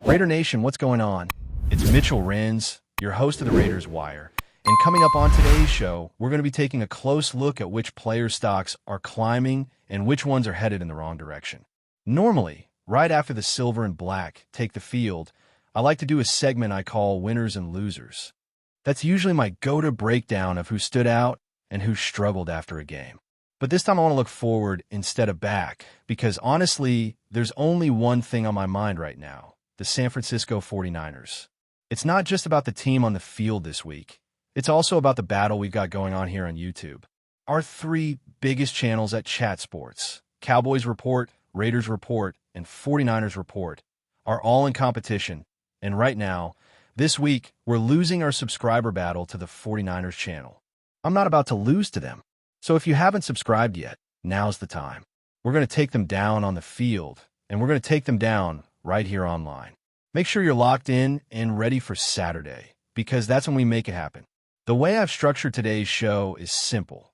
Raider Nation, what's going on? It's Mitchell Renz, your host of the Raiders Wire. And coming up on today's show, we're going to be taking a close look at which player stocks are climbing and which ones are headed in the wrong direction. Normally, right after the silver and black take the field, I like to do a segment I call Winners and Losers. That's usually my go-to breakdown of who stood out and who struggled after a game. But this time I want to look forward instead of back, because honestly, there's only one thing on my mind right now. The San Francisco 49ers. It's not just about the team on the field this week. It's also about the battle we've got going on here on YouTube. Our three biggest channels at Chat Sports, Cowboys Report, Raiders Report, and 49ers Report, are all in competition. And right now, this week, we're losing our subscriber battle to the 49ers channel. I'm not about to lose to them. So if you haven't subscribed yet, now's the time. We're going to take them down on the field, and we're going to take them down right here online. Make sure you're locked in and ready for Saturday, because that's when we make it happen. The way I've structured today's show is simple.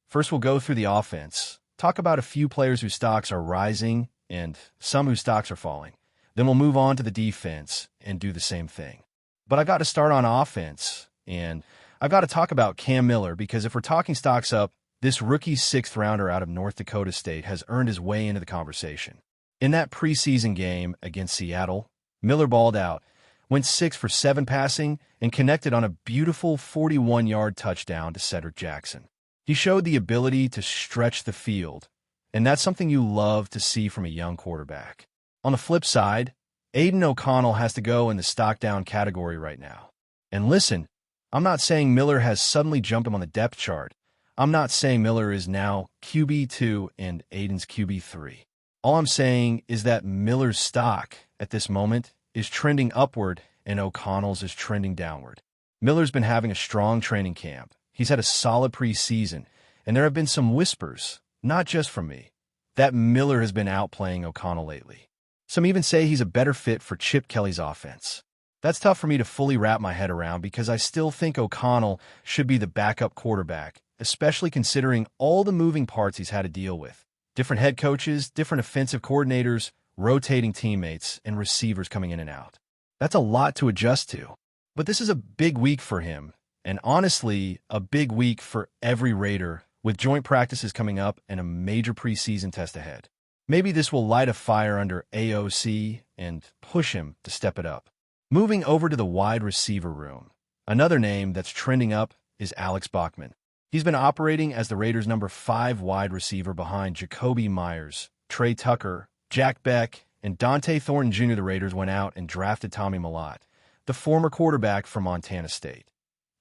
First, we'll go through the offense, talk about a few players whose stocks are rising and some whose stocks are falling. Then we'll move on to the defense and do the same thing. But I've got to start on offense, and I've got to talk about Cam Miller, because if we're talking stocks up, this rookie sixth-rounder out of North Dakota State has earned his way into the conversation. In that preseason game against Seattle, Miller balled out, went 6 for 7 passing, and connected on a beautiful 41-yard touchdown to Cedric Jackson. He showed the ability to stretch the field, and that's something you love to see from a young quarterback. On the flip side, Aiden O'Connell has to go in the stock down category right now. And listen, I'm not saying Miller has suddenly jumped him on the depth chart. I'm not saying Miller is now QB2 and Aiden's QB3. All I'm saying is that Miller's stock at this moment is trending upward and O'Connell's is trending downward. Miller's been having a strong training camp. He's had a solid preseason, and there have been some whispers, not just from me, that Miller has been outplaying O'Connell lately. Some even say he's a better fit for Chip Kelly's offense. That's tough for me to fully wrap my head around, because I still think O'Connell should be the backup quarterback, especially considering all the moving parts he's had to deal with. Different head coaches, different offensive coordinators, rotating teammates, and receivers coming in and out. That's a lot to adjust to. But this is a big week for him, and honestly, a big week for every Raider, with joint practices coming up and a major preseason test ahead. Maybe this will light a fire under AOC and push him to step it up. Moving over to the wide receiver room, another name that's trending up is Alex Bachman. He's been operating as the Raiders' number 5 wide receiver behind Jacoby Myers, Trey Tucker, Jack Beck, and Dante Thornton Jr. The Raiders went out and drafted Tommy Mellott, the former quarterback from Montana State.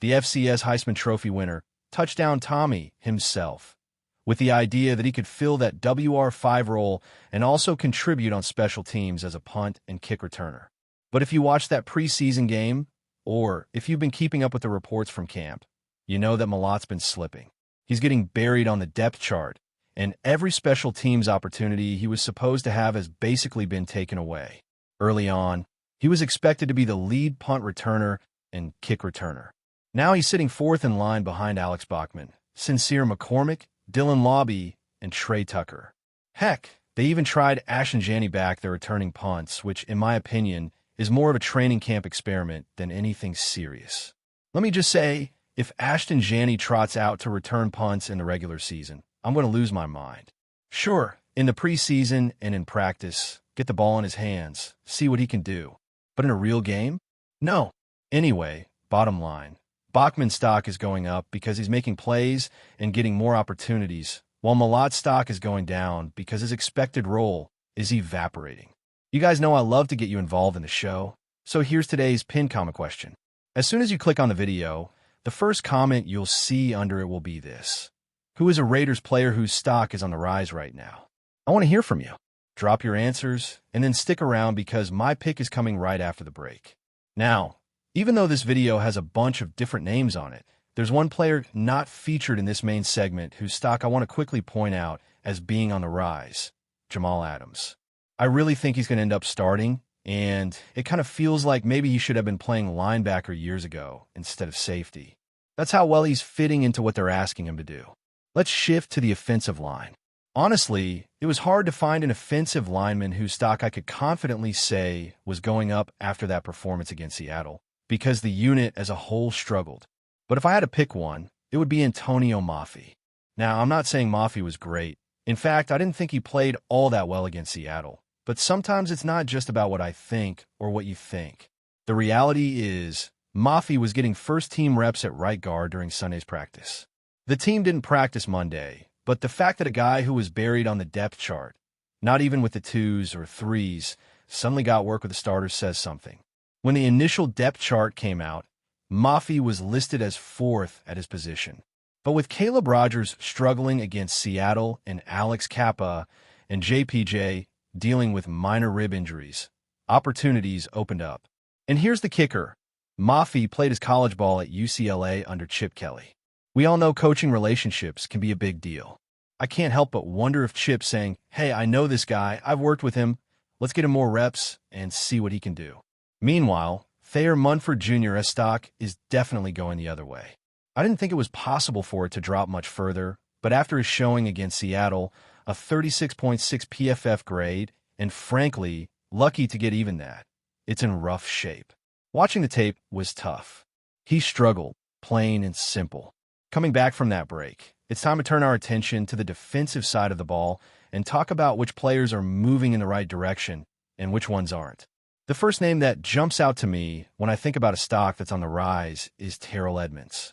The FCS Heisman Trophy winner, Touchdown Tommy himself, with the idea that he could fill that WR5 role and also contribute on special teams as a punt and kick returner. But if you watched that preseason game, or if you've been keeping up with the reports from camp, you know that Mellott's been slipping. He's getting buried on the depth chart, and every special teams opportunity he was supposed to have has basically been taken away. Early on, he was expected to be the lead punt returner and kick returner. Now he's sitting 4th in line behind Alex Bachman, Sincere McCormick, Dylan Lobby, and Trey Tucker. Heck, they even tried Ashton Janney back their returning punts, which, in my opinion, is more of a training camp experiment than anything serious. Let me just say, if Ashton Janney trots out to return punts in the regular season, I'm going to lose my mind. Sure, in the preseason and in practice, get the ball in his hands, see what he can do. But in a real game? No. Anyway, bottom line, Bachman's stock is going up because he's making plays and getting more opportunities, while Mellott's stock is going down because his expected role is evaporating. You guys know I love to get you involved in the show, so here's today's pinned comment question. As soon as you click on the video, the first comment you'll see under it will be this: who is a Raiders player whose stock is on the rise right now? I want to hear from you. Drop your answers, and then stick around because my pick is coming right after the break. Now, even though this video has a bunch of different names on it, there's one player not featured in this main segment whose stock I want to quickly point out as being on the rise: Jamal Adams. I really think he's going to end up starting, and it kind of feels like maybe he should have been playing linebacker years ago instead of safety. That's how well he's fitting into what they're asking him to do. Let's shift to the offensive line. Honestly, it was hard to find an offensive lineman whose stock I could confidently say was going up after that performance against Seattle, because the unit as a whole struggled. But if I had to pick one, it would be Antonio Mafi. Now, I'm not saying Mafi was great. In fact, I didn't think he played all that well against Seattle. But sometimes it's not just about what I think or what you think. The reality is, Mafi was getting first-team reps at right guard during Sunday's practice. The team didn't practice Monday, but the fact that a guy who was buried on the depth chart, not even with the 2s or 3s, suddenly got work with the starters says something. When the initial depth chart came out, Mafi was listed as 4th at his position. But with Caleb Rogers struggling against Seattle and Alex Kappa and JPJ dealing with minor rib injuries, opportunities opened up. And here's the kicker. Mafi played his college ball at UCLA under Chip Kelly. We all know coaching relationships can be a big deal. I can't help but wonder if Chip's saying, hey, I know this guy, I've worked with him, let's get him more reps and see what he can do. Meanwhile, Thayer Munford Jr.'s stock is definitely going the other way. I didn't think it was possible for it to drop much further, but after his showing against Seattle, a 36.6 PFF grade, and frankly, lucky to get even that, it's in rough shape. Watching the tape was tough. He struggled, plain and simple. Coming back from that break, it's time to turn our attention to the defensive side of the ball and talk about which players are moving in the right direction and which ones aren't. The first name that jumps out to me when I think about a stock that's on the rise is Terrell Edmonds.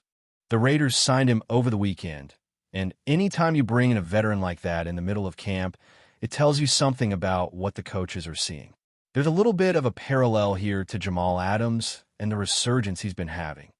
The Raiders signed him over the weekend, and anytime you bring in a veteran like that in the middle of camp, it tells you something about what the coaches are seeing. There's a little bit of a parallel here to Jamal Adams and the resurgence he's been having.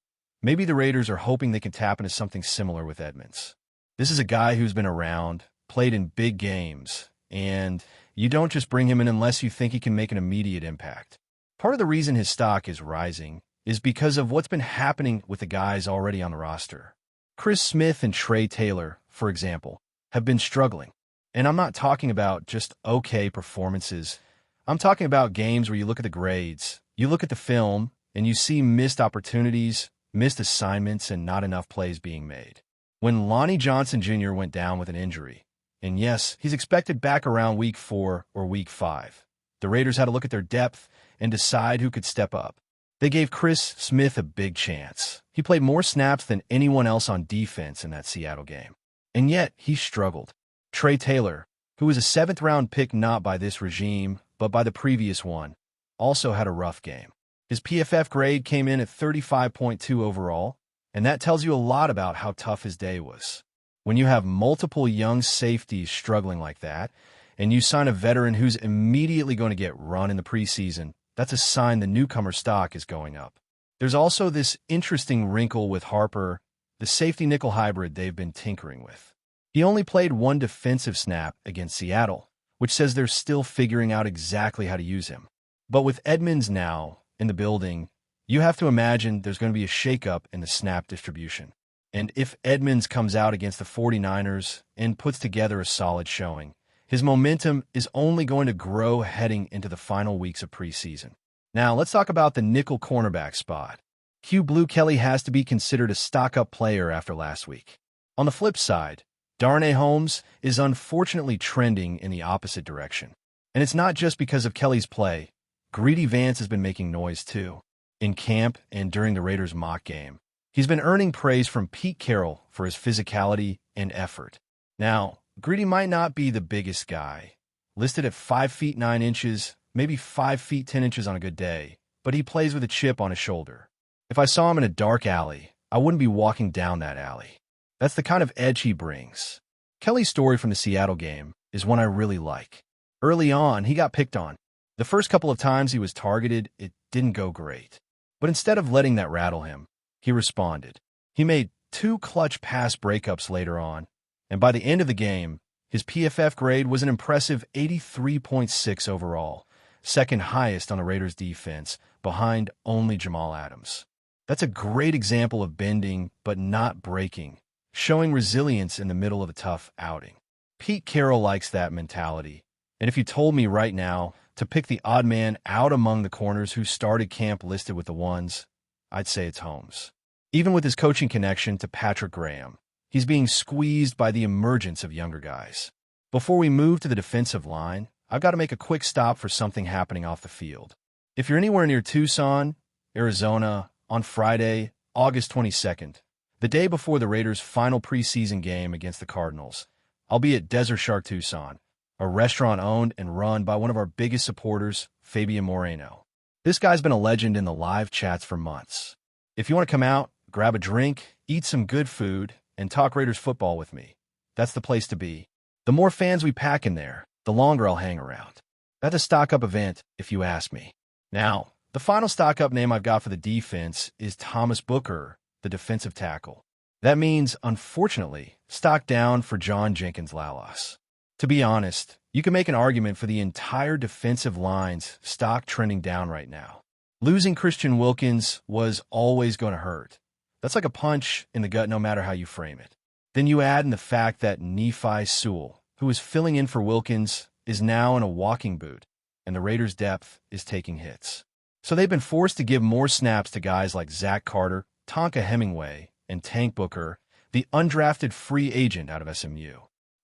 Maybe the Raiders are hoping they can tap into something similar with Edmonds. This is a guy who's been around, played in big games, and you don't just bring him in unless you think he can make an immediate impact. Part of the reason his stock is rising is because of what's been happening with the guys already on the roster. Chris Smith and Trey Taylor, for example, have been struggling. And I'm not talking about just okay performances. I'm talking about games where you look at the grades, you look at the film, and you see missed opportunities, missed assignments, and not enough plays being made. When Lonnie Johnson Jr. went down with an injury, and yes, he's expected back around week 4 or week 5, the Raiders had to look at their depth and decide who could step up. They gave Chris Smith a big chance. He played more snaps than anyone else on defense in that Seattle game. And yet, he struggled. Trey Taylor, who was a 7th-round pick not by this regime, but by the previous one, also had a rough game. His PFF grade came in at 35.2 overall, and that tells you a lot about how tough his day was. When you have multiple young safeties struggling like that, and you sign a veteran who's immediately going to get run in the preseason, that's a sign the newcomer stock is going up. There's also this interesting wrinkle with Harper, the safety nickel hybrid they've been tinkering with. He only played one defensive snap against Seattle, which says they're still figuring out exactly how to use him. But with Edmonds now in the building, you have to imagine there's going to be a shakeup in the snap distribution. And if Edmonds comes out against the 49ers and puts together a solid showing, his momentum is only going to grow heading into the final weeks of preseason. Now, let's talk about the nickel cornerback spot. Hugh Blue Kelly has to be considered a stock-up player after last week. On the flip side, Darnay Holmes is unfortunately trending in the opposite direction. And it's not just because of Kelly's play. Greedy Vance has been making noise too. In camp and during the Raiders' mock game, he's been earning praise from Pete Carroll for his physicality and effort. Now, Greedy might not be the biggest guy, listed at 5 feet 9 inches, maybe 5 feet 10 inches on a good day, but he plays with a chip on his shoulder. If I saw him in a dark alley, I wouldn't be walking down that alley. That's the kind of edge he brings. Kelly's story from the Seattle game is one I really like. Early on, he got picked on. The first couple of times he was targeted, it didn't go great. But instead of letting that rattle him, he responded. He made 2 clutch pass breakups later on, and by the end of the game, his PFF grade was an impressive 83.6 overall, second highest on the Raiders' defense, behind only Jamal Adams. That's a great example of bending but not breaking, showing resilience in the middle of a tough outing. Pete Carroll likes that mentality, and if you told me right now to pick the odd man out among the corners who started camp listed with the ones, I'd say it's Holmes. Even with his coaching connection to Patrick Graham, he's being squeezed by the emergence of younger guys. Before we move to the defensive line, I've got to make a quick stop for something happening off the field. If you're anywhere near Tucson, Arizona, on Friday, August 22nd, the day before the Raiders' final preseason game against the Cardinals, I'll be at Desert Shark Tucson, a restaurant owned and run by one of our biggest supporters, Fabian Moreno. This guy's been a legend in the live chats for months. If you want to come out, grab a drink, eat some good food, and talk Raiders football with me, that's the place to be. The more fans we pack in there, the longer I'll hang around. That's a stock-up event, if you ask me. Now, the final stock-up name I've got for the defense is Thomas Booker, the defensive tackle. That means, unfortunately, stock down for John Jenkins-Lalas. To be honest, you can make an argument for the entire defensive line's stock trending down right now. Losing Christian Wilkins was always going to hurt. That's like a punch in the gut no matter how you frame it. Then you add in the fact that Nephi Sewell, who is filling in for Wilkins, is now in a walking boot, and the Raiders' depth is taking hits. So they've been forced to give more snaps to guys like Zach Carter, Tonka Hemingway, and Tank Booker, the undrafted free agent out of SMU.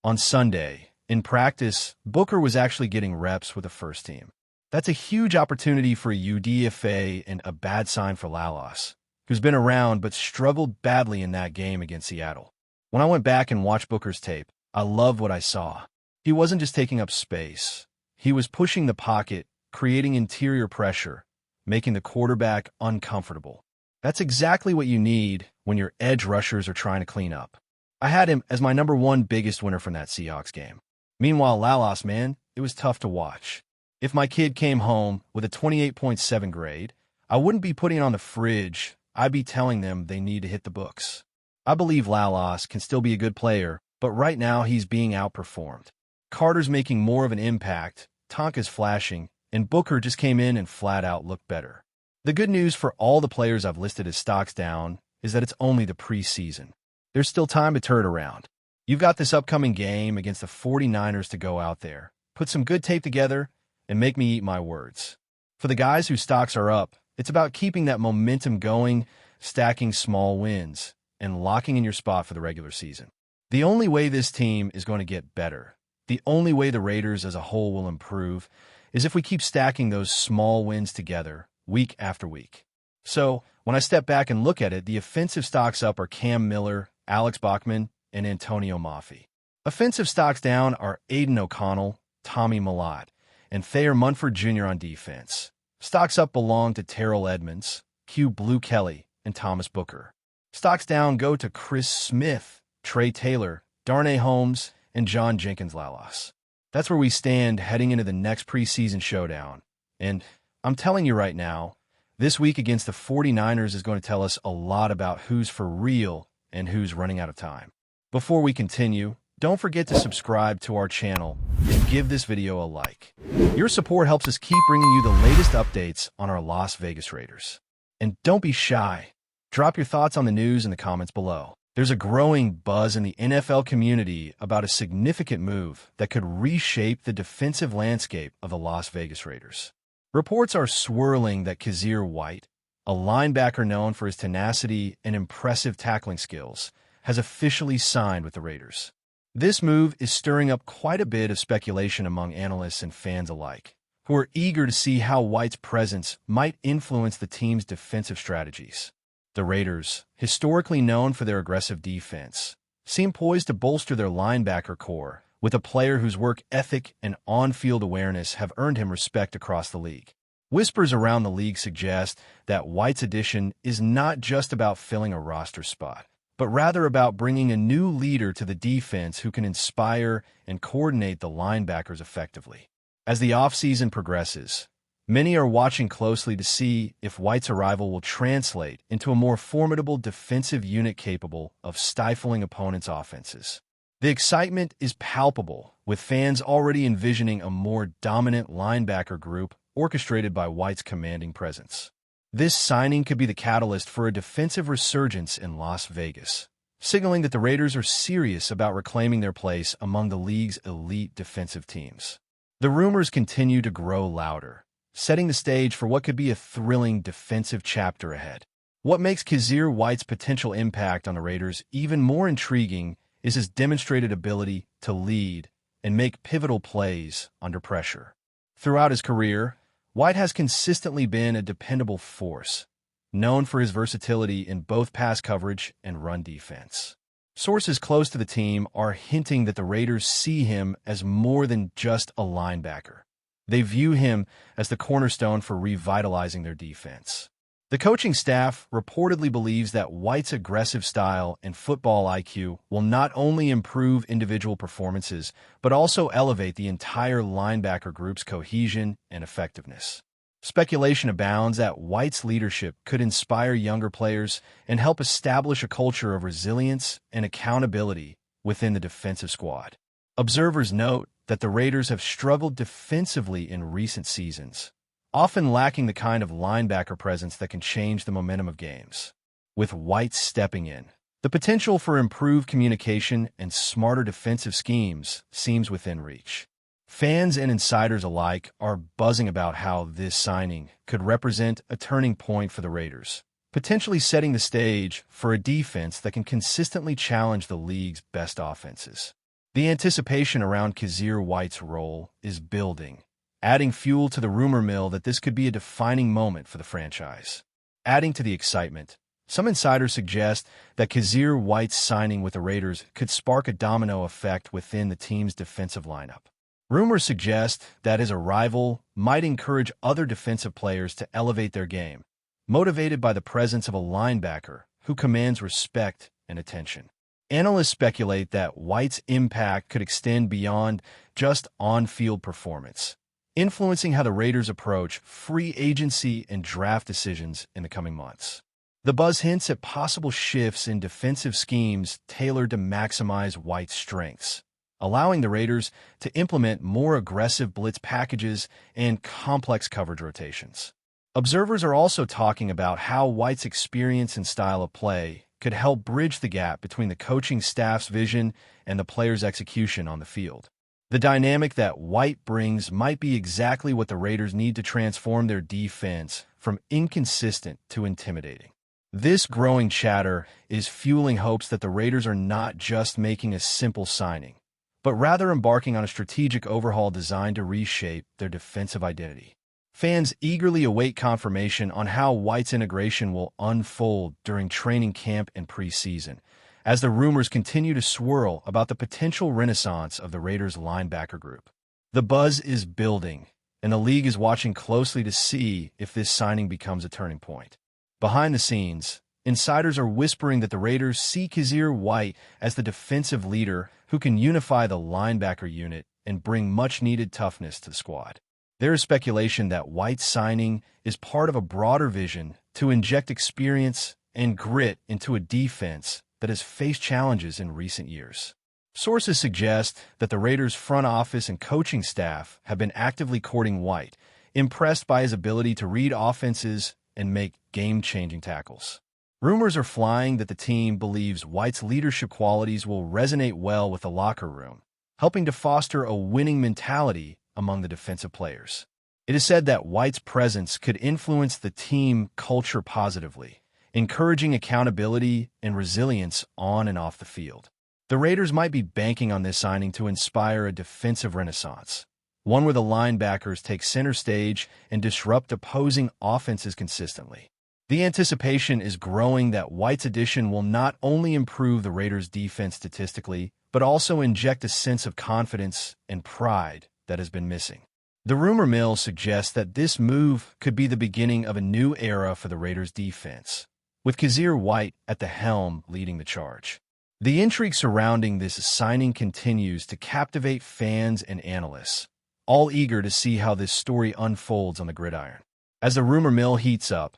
On Sunday, in practice, Booker was actually getting reps with the first team. That's a huge opportunity for a UDFA and a bad sign for Lalas, who's been around but struggled badly in that game against Seattle. When I went back and watched Booker's tape, I loved what I saw. He wasn't just taking up space. He was pushing the pocket, creating interior pressure, making the quarterback uncomfortable. That's exactly what you need when your edge rushers are trying to clean up. I had him as my #1 biggest winner from that Seahawks game. Meanwhile, Lalas, man, it was tough to watch. If my kid came home with a 28.7 grade, I wouldn't be putting it on the fridge. I'd be telling them they need to hit the books. I believe Lalas can still be a good player, but right now he's being outperformed. Carter's making more of an impact, Tonka's flashing, and Booker just came in and flat out looked better. The good news for all the players I've listed as stocks down is that it's only the preseason. There's still time to turn it around. You've got this upcoming game against the 49ers to go out there, put some good tape together, and make me eat my words. For the guys whose stocks are up, it's about keeping that momentum going, stacking small wins, and locking in your spot for the regular season. The only way this team is going to get better, the only way the Raiders as a whole will improve, is if we keep stacking those small wins together week after week. So, when I step back and look at it, the offensive stocks up are Cam Miller, Alex Bachman, and Antonio Mafi. Offensive stocks down are Aiden O'Connell, Tommy Millott, and Thayer Munford Jr. on defense. Stocks up belong to Terrell Edmonds, Q Blue Kelly, and Thomas Booker. Stocks down go to Chris Smith, Trey Taylor, Darnay Holmes, and John Jenkins-Lalas. That's where we stand heading into the next preseason showdown. And I'm telling you right now, this week against the 49ers is going to tell us a lot about who's for real and who's running out of time. Before we continue, don't forget to subscribe to our channel and give this video a like. Your support helps us keep bringing you the latest updates on our Las Vegas Raiders. And don't be shy. Drop your thoughts on the news in the comments below. There's a growing buzz in the NFL community about a significant move that could reshape the defensive landscape of the Las Vegas Raiders. Reports are swirling that KYZIR White, a linebacker known for his tenacity and impressive tackling skills, has officially signed with the Raiders. This move is stirring up quite a bit of speculation among analysts and fans alike, who are eager to see how White's presence might influence the team's defensive strategies. The Raiders, historically known for their aggressive defense, seem poised to bolster their linebacker core with a player whose work ethic and on-field awareness have earned him respect across the league. Whispers around the league suggest that White's addition is not just about filling a roster spot, but rather about bringing a new leader to the defense who can inspire and coordinate the linebackers effectively. As the offseason progresses, many are watching closely to see if White's arrival will translate into a more formidable defensive unit capable of stifling opponents' offenses. The excitement is palpable, with fans already envisioning a more dominant linebacker group orchestrated by White's commanding presence. This signing could be the catalyst for a defensive resurgence in Las Vegas, signaling that the Raiders are serious about reclaiming their place among the league's elite defensive teams. The rumors continue to grow louder, setting the stage for what could be a thrilling defensive chapter ahead. What makes KYZIR White's potential impact on the Raiders even more intriguing is his demonstrated ability to lead and make pivotal plays under pressure. Throughout his career, White has consistently been a dependable force, known for his versatility in both pass coverage and run defense. Sources close to the team are hinting that the Raiders see him as more than just a linebacker. They view him as the cornerstone for revitalizing their defense. The coaching staff reportedly believes that White's aggressive style and football IQ will not only improve individual performances, but also elevate the entire linebacker group's cohesion and effectiveness. Speculation abounds that White's leadership could inspire younger players and help establish a culture of resilience and accountability within the defensive squad. Observers note that the Raiders have struggled defensively in recent seasons, often lacking the kind of linebacker presence that can change the momentum of games. With White stepping in, the potential for improved communication and smarter defensive schemes seems within reach. Fans and insiders alike are buzzing about how this signing could represent a turning point for the Raiders, potentially setting the stage for a defense that can consistently challenge the league's best offenses. The anticipation around KYZIR White's role is building, adding fuel to the rumor mill that this could be a defining moment for the franchise. Adding to the excitement, some insiders suggest that KYZIR White's signing with the Raiders could spark a domino effect within the team's defensive lineup. Rumors suggest that his arrival might encourage other defensive players to elevate their game, motivated by the presence of a linebacker who commands respect and attention. Analysts speculate that White's impact could extend beyond just on-field performance, influencing how the Raiders approach free agency and draft decisions in the coming months. The buzz hints at possible shifts in defensive schemes tailored to maximize White's strengths, allowing the Raiders to implement more aggressive blitz packages and complex coverage rotations. Observers are also talking about how White's experience and style of play could help bridge the gap between the coaching staff's vision and the players' execution on the field. The dynamic that White brings might be exactly what the Raiders need to transform their defense from inconsistent to intimidating. This growing chatter is fueling hopes that the Raiders are not just making a simple signing, but rather embarking on a strategic overhaul designed to reshape their defensive identity. Fans eagerly await confirmation on how White's integration will unfold during training camp and preseason, as the rumors continue to swirl about the potential renaissance of the Raiders' linebacker group. The buzz is building, and the league is watching closely to see if this signing becomes a turning point. Behind the scenes, insiders are whispering that the Raiders see KYZIR White as the defensive leader who can unify the linebacker unit and bring much-needed toughness to the squad. There is speculation that White's signing is part of a broader vision to inject experience and grit into a defense that has faced challenges in recent years. Sources suggest that the Raiders' front office and coaching staff have been actively courting White, impressed by his ability to read offenses and make game-changing tackles. Rumors are flying that the team believes White's leadership qualities will resonate well with the locker room, helping to foster a winning mentality among the defensive players. It is said that White's presence could influence the team culture positively, encouraging accountability and resilience on and off the field. The Raiders might be banking on this signing to inspire a defensive renaissance, one where the linebackers take center stage and disrupt opposing offenses consistently. The anticipation is growing that White's addition will not only improve the Raiders' defense statistically, but also inject a sense of confidence and pride that has been missing. The rumor mill suggests that this move could be the beginning of a new era for the Raiders' defense, with KYZIR White at the helm leading the charge. The intrigue surrounding this signing continues to captivate fans and analysts, all eager to see how this story unfolds on the gridiron. As the rumor mill heats up,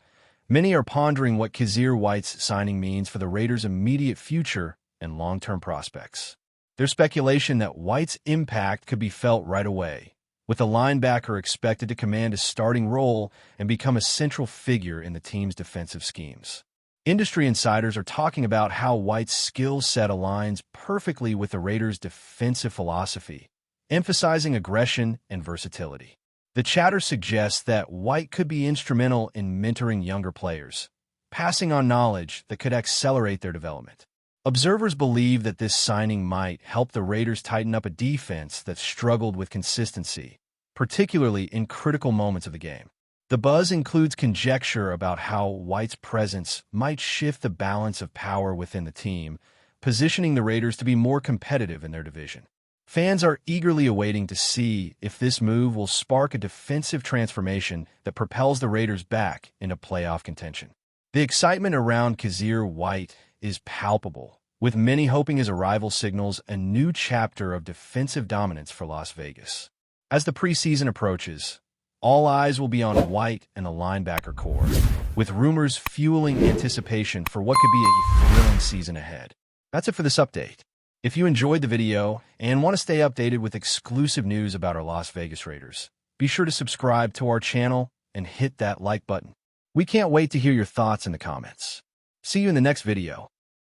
many are pondering what KYZIR White's signing means for the Raiders' immediate future and long-term prospects. There's speculation that White's impact could be felt right away, with the linebacker expected to command a starting role and become a central figure in the team's defensive schemes. Industry insiders are talking about how White's skill set aligns perfectly with the Raiders' defensive philosophy, emphasizing aggression and versatility. The chatter suggests that White could be instrumental in mentoring younger players, passing on knowledge that could accelerate their development. Observers believe that this signing might help the Raiders tighten up a defense that struggled with consistency, particularly in critical moments of the game. The buzz includes conjecture about how White's presence might shift the balance of power within the team, positioning the Raiders to be more competitive in their division. Fans are eagerly awaiting to see if this move will spark a defensive transformation that propels the Raiders back into playoff contention. The excitement around KYZIR White is palpable, with many hoping his arrival signals a new chapter of defensive dominance for Las Vegas. As the preseason approaches, all eyes will be on White and the linebacker core, with rumors fueling anticipation for what could be a thrilling season ahead. That's it for this update. If you enjoyed the video and want to stay updated with exclusive news about our Las Vegas Raiders, be sure to subscribe to our channel and hit that like button. We can't wait to hear your thoughts in the comments. See you in the next video.